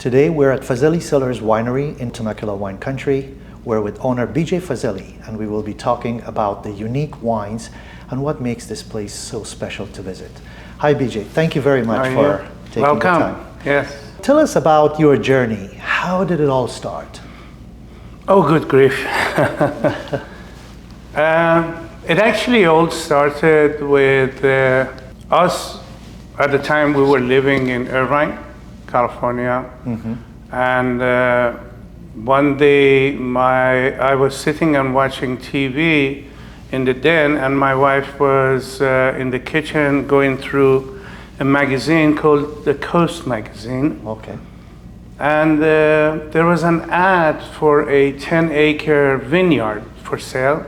Today we're at Fazeli Cellars Winery in Temecula Wine Country. We're with owner BJ Fazeli, and we will be talking about the unique wines and what makes this place so special to visit. Hi BJ, thank you very much for taking the time. Yes. Tell us about your journey. How did it all start? Oh, good grief. It actually all started with us. At the time we were living in Irvine, California. And one day I was sitting and watching TV in the den, and my wife was in the kitchen going through a magazine called The Coast magazine. Okay. And there was an ad for a 10-acre vineyard for sale.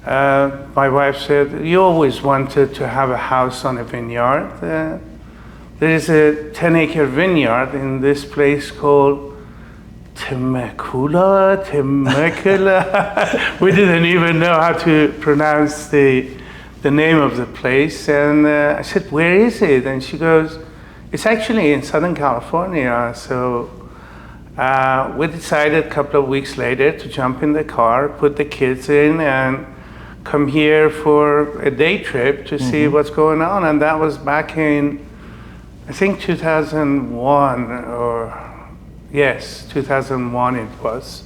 My wife said, "You always wanted to have a house on a vineyard. There is a 10-acre vineyard in this place called Temecula. We didn't even know how to pronounce the name of the place. And I said, "Where is it?" And she goes, "It's actually in Southern California." So we decided a couple of weeks later to jump in the car, put the kids in, and come here for a day trip to see what's going on. And that was back in, I think 2001, or yes, 2001 it was.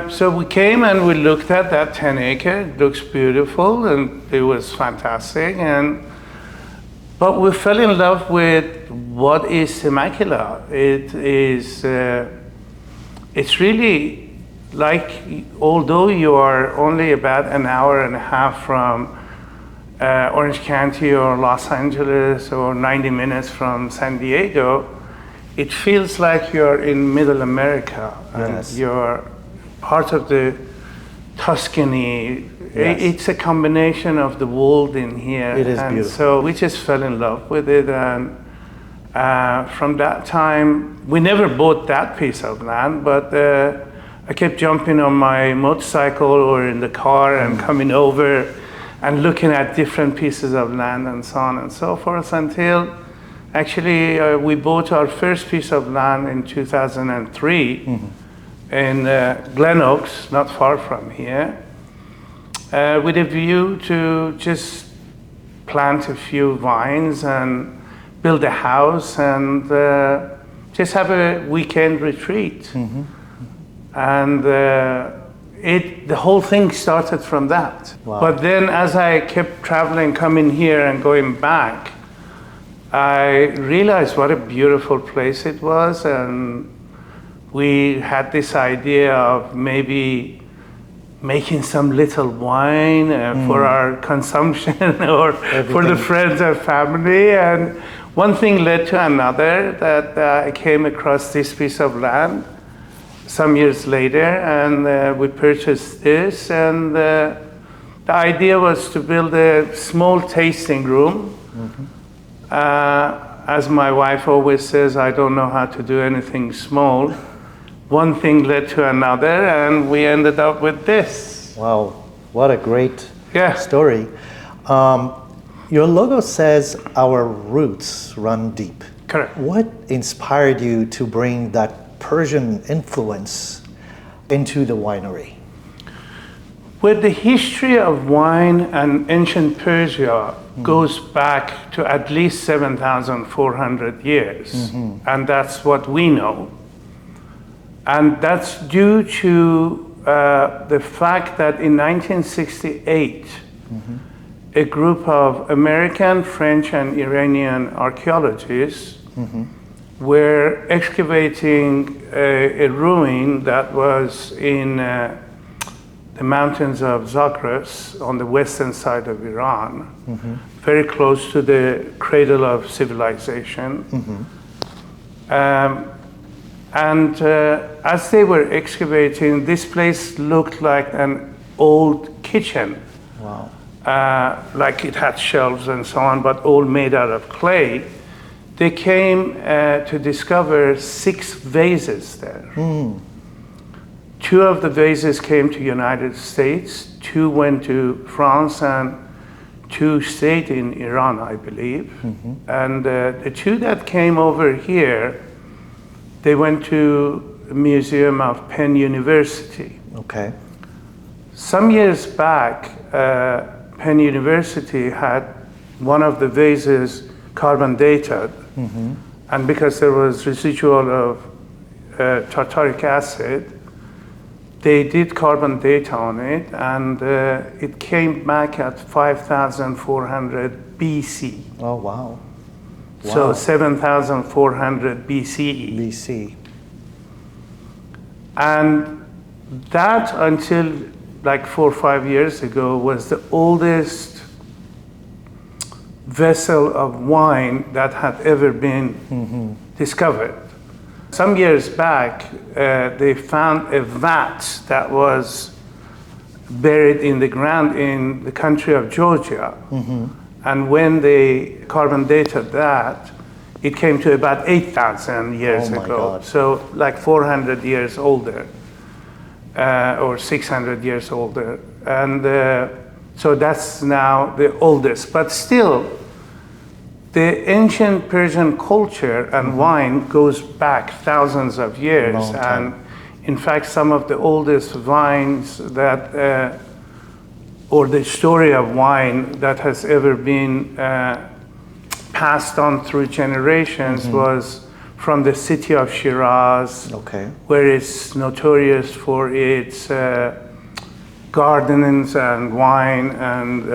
So we came and we looked at that 10-acre. It looks beautiful and it was fantastic. But we fell in love with what is Temecula. It's really like, although you are only about an hour and a half from Orange County or Los Angeles, or 90 minutes from San Diego, it feels like you're in Middle America. Yes. And you're part of the Tuscany. Yes. It's a combination of the world in here. It is and beautiful. So we just fell in love with it. And from that time, we never bought that piece of land, but I kept jumping on my motorcycle or in the car and coming over and looking at different pieces of land and so on and so forth, until actually we bought our first piece of land in 2003 in Glen Oaks, not far from here, with a view to just plant a few vines and build a house and just have a weekend retreat. And the whole thing started from that. Wow. But then as I kept traveling, coming here and going back, I realized what a beautiful place it was. And we had this idea of maybe making some little wine for our consumption or for the friends and family. And one thing led to another, that I came across this piece of land some years later, and we purchased this, and the idea was to build a small tasting room. As my wife always says, I don't know how to do anything small. One thing led to another, and we ended up with this. Wow, what a great story. Your logo says our roots run deep. Correct. What inspired you to bring that Persian influence into the winery? Well, the history of wine and ancient Persia goes back to at least 7,400 years. And that's what we know. And that's due to the fact that in 1968, a group of American, French, and Iranian archaeologists were excavating a ruin that was in the mountains of Zagros on the western side of Iran, very close to the cradle of civilization. And as they were excavating, this place looked like an old kitchen. Wow. Like it had shelves and so on, but all made out of clay. They came to discover 6 vases there. 2 of the vases came to United States, 2 went to France, and two stayed in Iran, I believe. And the two that came over here, they went to the Museum of Penn University. Okay. Some years back, Penn University had one of the vases carbon dated. And because there was residual of tartaric acid, they did carbon date on it, and it came back at 5,400 BC. Oh, wow. So 7,400 BCE. BC. And that, until like 4 or 5 years ago, was the oldest vessel of wine that had ever been discovered. Some years back, they found a vat that was buried in the ground in the country of Georgia. And when they carbon dated that, it came to about 8,000 years Oh my ago. God. So like 400 years older, or 600 years older. And so that's now the oldest. But still, the ancient Persian culture and wine goes back thousands of years. Long time. And in fact, some of the oldest wines that, or the story of wine that has ever been passed on through generations was from the city of Shiraz, Okay. where it's notorious for its gardens and wine and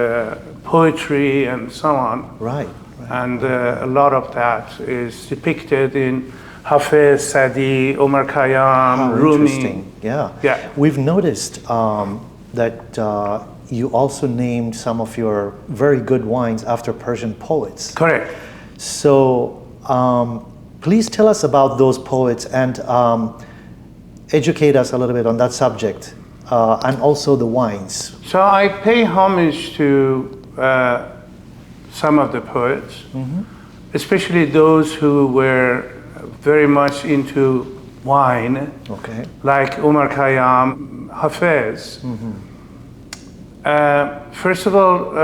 poetry and so on. Right. And a lot of that is depicted in Hafez, Sadi, Omar Khayyam, How Rumi. interesting. Yeah. Yeah. We've noticed that you also named some of your very good wines after Persian poets. Correct. So please tell us about those poets and educate us a little bit on that subject and also the wines. So I pay homage to some of the poets, especially those who were very much into wine, Okay. like Omar Khayyam, Hafez. First of all,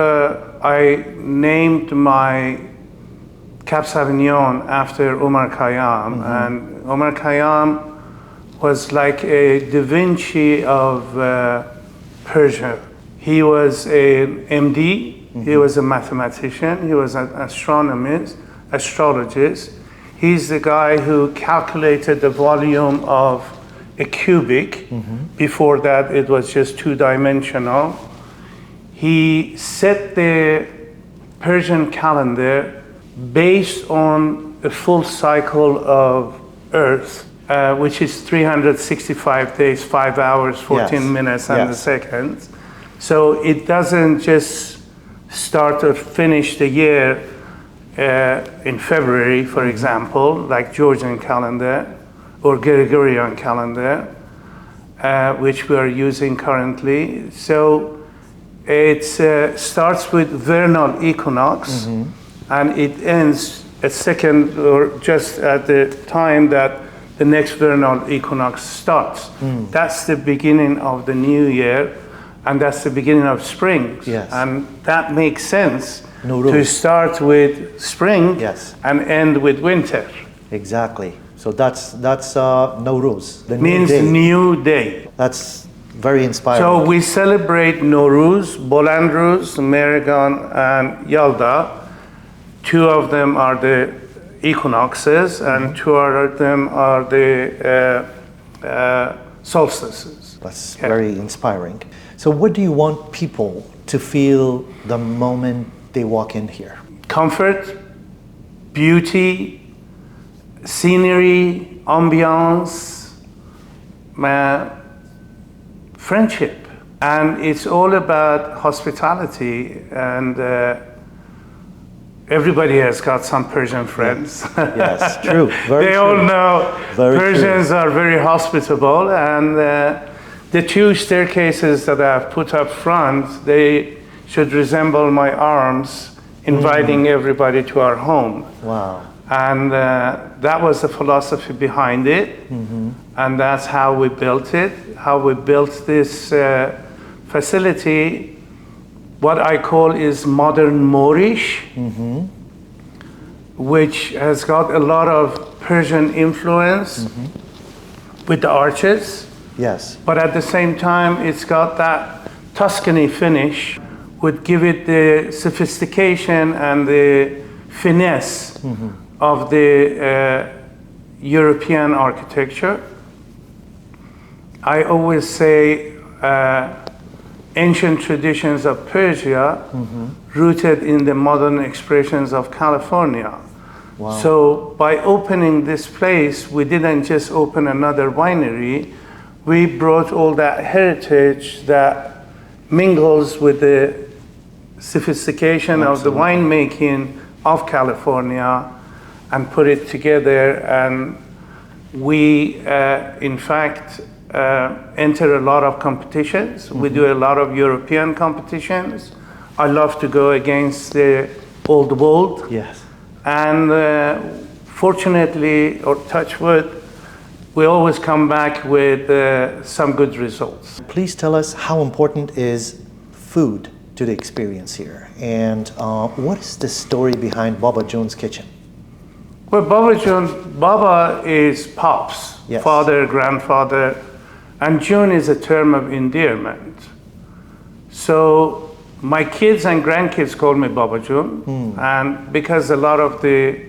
I named my Cab Sauvignon after Omar Khayyam, and Omar Khayyam was like a Da Vinci of Persia. He was an MD, he was a mathematician, he was an astronomist, astrologist. He's the guy who calculated the volume of a cubic. Before that, it was just two-dimensional. He set the Persian calendar based on a full cycle of Earth, which is 365 days, 5 hours, 14 minutes, and a second. So it doesn't just start or finish the year in February, for example, like Georgian calendar or Gregorian calendar, which we are using currently. So it starts with vernal equinox, and it ends a second or just at the time that the next vernal equinox starts. That's the beginning of the new year, and that's the beginning of spring. Yes. And that makes sense Nowruz. to start with spring and end with winter. Exactly. So that's Nowruz, the Means new day. new day. That's very inspiring. So we celebrate Nowruz, Bolandruz, Merigan, and Yalda. 2 of them are the equinoxes, and 2 of them are the solstices. That's very inspiring. So what do you want people to feel the moment they walk in here? Comfort, beauty, scenery, ambiance, friendship. And it's all about hospitality, and everybody has got some Persian friends. Yes, true. Very They true. all know Very Persians are very hospitable, and the 2 staircases that I've put up front, they should resemble my arms, inviting everybody to our home. Wow. And that was the philosophy behind it, and that's how we built it. How we built this facility what I call is modern Moorish, which has got a lot of Persian influence with the arches. Yes. But at the same time, it's got that Tuscany finish, would give it the sophistication and the finesse of the European architecture. I always say ancient traditions of Persia rooted in the modern expressions of California. Wow. So by opening this place, we didn't just open another winery, we brought all that heritage that mingles with the sophistication of the winemaking of California and put it together. And we, in fact, enter a lot of competitions. We do a lot of European competitions. I love to go against the old world. Yes. And fortunately, or touch wood, we always come back with some good results. Please tell us how important is food to the experience here, and what is the story behind Baba Jones' kitchen? Well, Baba is Pop's father, grandfather, and June is a term of endearment. So my kids and grandkids call me Baba June, and because a lot of the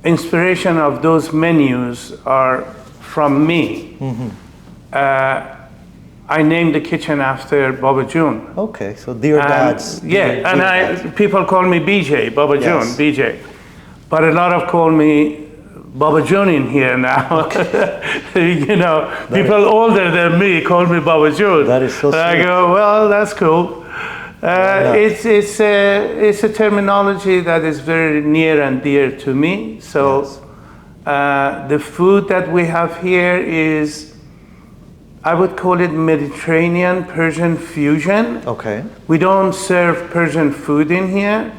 inspiration of those menus are from me, I named the kitchen after Baba June. Okay, so dear dads. People call me BJ, Baba June, BJ. But a lot of call me Baba June in here now. You know, people older than me call me Baba June. That is so sweet. I go, well, that's cool. It's a terminology that is very near and dear to me. So the food that we have here is, I would call it Mediterranean Persian fusion. Okay. We don't serve Persian food in here,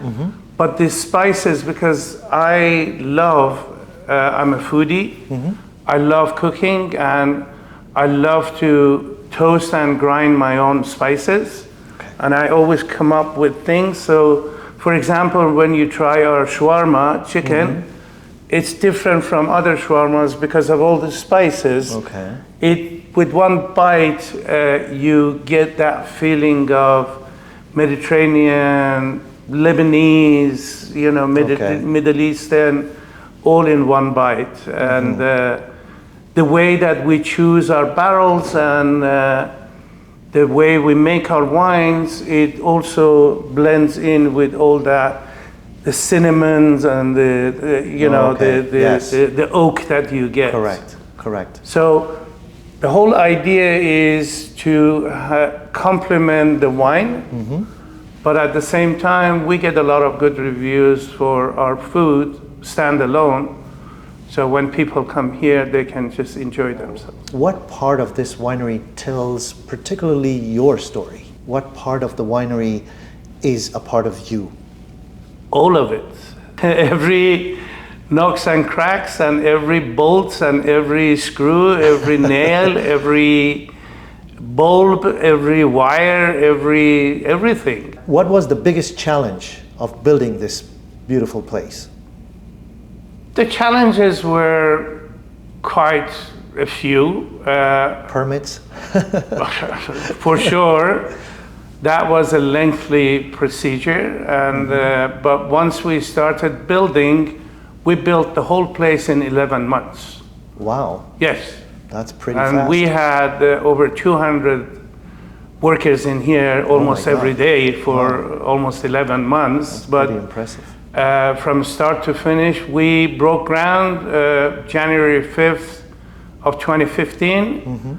but the spices, because I love, I'm a foodie, I love cooking, and I love to toast and grind my own spices. And I always come up with things. So, for example, when you try our shawarma chicken, it's different from other shawarmas because of all the spices. Okay. With one bite, you get that feeling of Mediterranean, Lebanese, you know, Middle Eastern, all in one bite. And the way that we choose our barrels and the way we make our wines, it also blends in with all that, the cinnamons and the oak that you get. Correct. So the whole idea is to complement the wine, but at the same time, we get a lot of good reviews for our food standalone. So when people come here, they can just enjoy themselves. What part of this winery tells particularly your story? What part of the winery is a part of you? All of it. Every knocks and cracks, and every bolts, and every screw, every nail, every bulb, every wire, everything. What was the biggest challenge of building this beautiful place? The challenges were quite a few. Permits? For sure. That was a lengthy procedure, and but once we started building, we built the whole place in 11 months. Wow. Yes. That's pretty fast. And we had over 200 workers in here almost every day for almost 11 months. That's pretty impressive. From start to finish, we broke ground January 5th of 2015.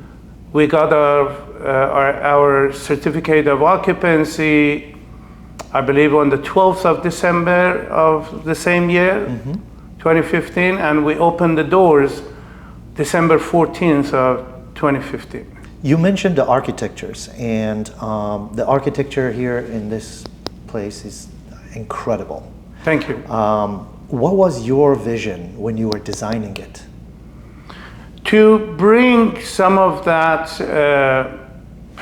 We got our certificate of occupancy, I believe, on the 12th of December of the same year, 2015, and we opened the doors December 14th of 2015. You mentioned the architectures, and the architecture here in this place is incredible. Thank you. What was your vision when you were designing it? To bring some of that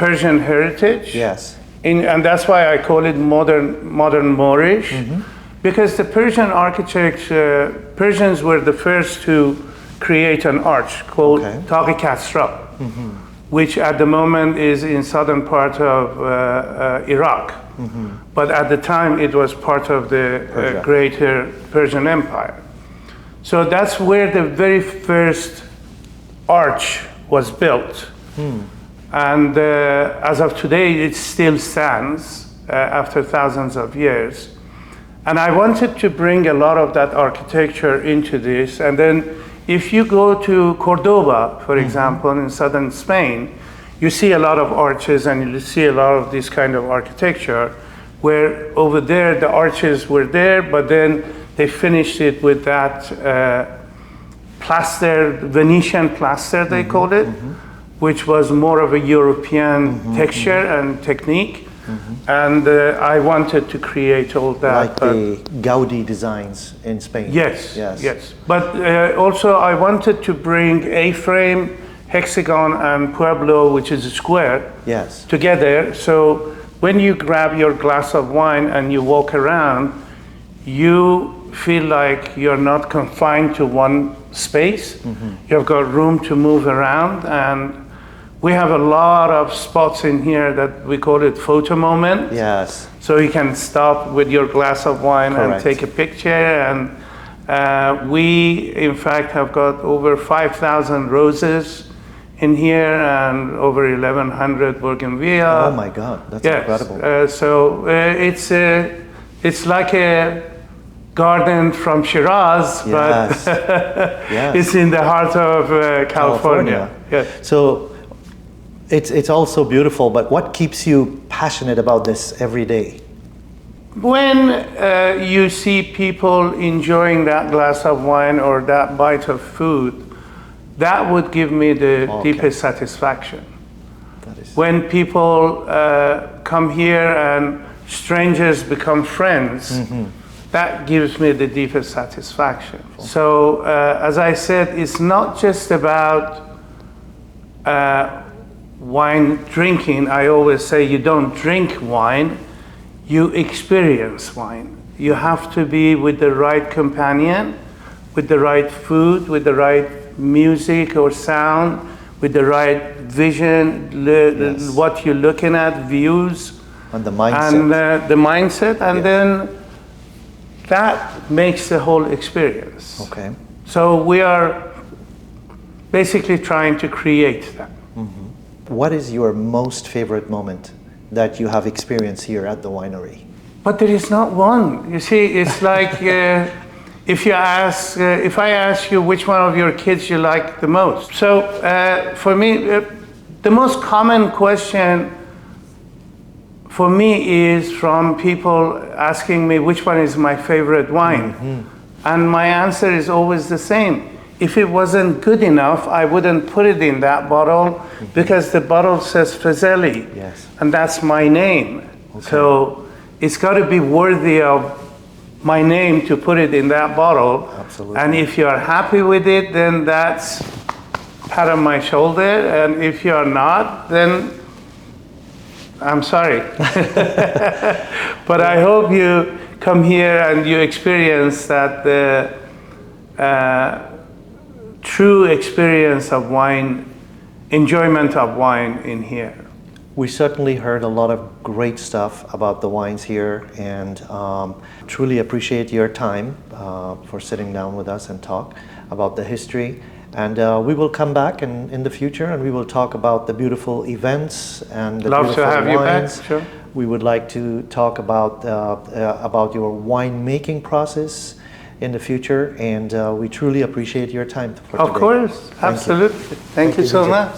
Persian heritage. Yes. And that's why I call it modern Moorish, because the Persian architects, Persians were the first to create an arch called Taq-i Kasra, which at the moment is in southern part of Iraq. But at the time it was part of the greater Persian Empire. So that's where the very first arch was built. And as of today, it still stands after thousands of years. And I wanted to bring a lot of that architecture into this. And then if you go to Cordoba, for example, in southern Spain, you see a lot of arches and you see a lot of this kind of architecture, where over there the arches were there, but then they finished it with that plaster, Venetian plaster they called it, which was more of a European texture and technique. And I wanted to create all that. Like the Gaudi designs in Spain. Yes, yes. But also I wanted to bring A-frame, hexagon, and pueblo, which is a square, together. So when you grab your glass of wine and you walk around, you feel like you're not confined to one space. You've got room to move around, and we have a lot of spots in here that we call it photo moment. Yes. So you can stop with your glass of wine and take a picture. And we, in fact, have got over 5,000 roses in here and over 1,100 bougainvillea. Oh my God, that's incredible. So it's like a garden from Shiraz, but it's in the heart of California. So it's also beautiful, but what keeps you passionate about this every day? When you see people enjoying that glass of wine or that bite of food, that would give me the deepest satisfaction. When people come here and strangers become friends, that gives me the deepest satisfaction. So as I said, it's not just about wine drinking. I always say you don't drink wine, you experience wine. You have to be with the right companion, with the right food, with the right music or sound, with the right vision, what you're looking at, views, and the mindset. And then that makes the whole experience. So we are basically trying to create that. What is your most favorite moment that you have experienced here at the winery? But there is not one. You see, it's like if I ask you which one of your kids you like the most. So for me, the most common question for me is from people asking me which one is my favorite wine. And my answer is always the same. If it wasn't good enough, I wouldn't put it in that bottle because the bottle says Fazeli, and that's my name. So it's got to be worthy of my name to put it in that bottle. And if you are happy with it, then that's pat on my shoulder. And if you are not, then I'm sorry. But I hope you come here and you experience that true experience of wine, enjoyment of wine in here. We certainly heard a lot of great stuff about the wines here, and truly appreciate your time for sitting down with us and talk about the history. And we will come back in the future, and we will talk about the beautiful events and the beautiful wines. Love to have you back. Sure. We would like to talk about your winemaking process in the future, and we truly appreciate your time for today. Of course, absolutely. Thank you so much.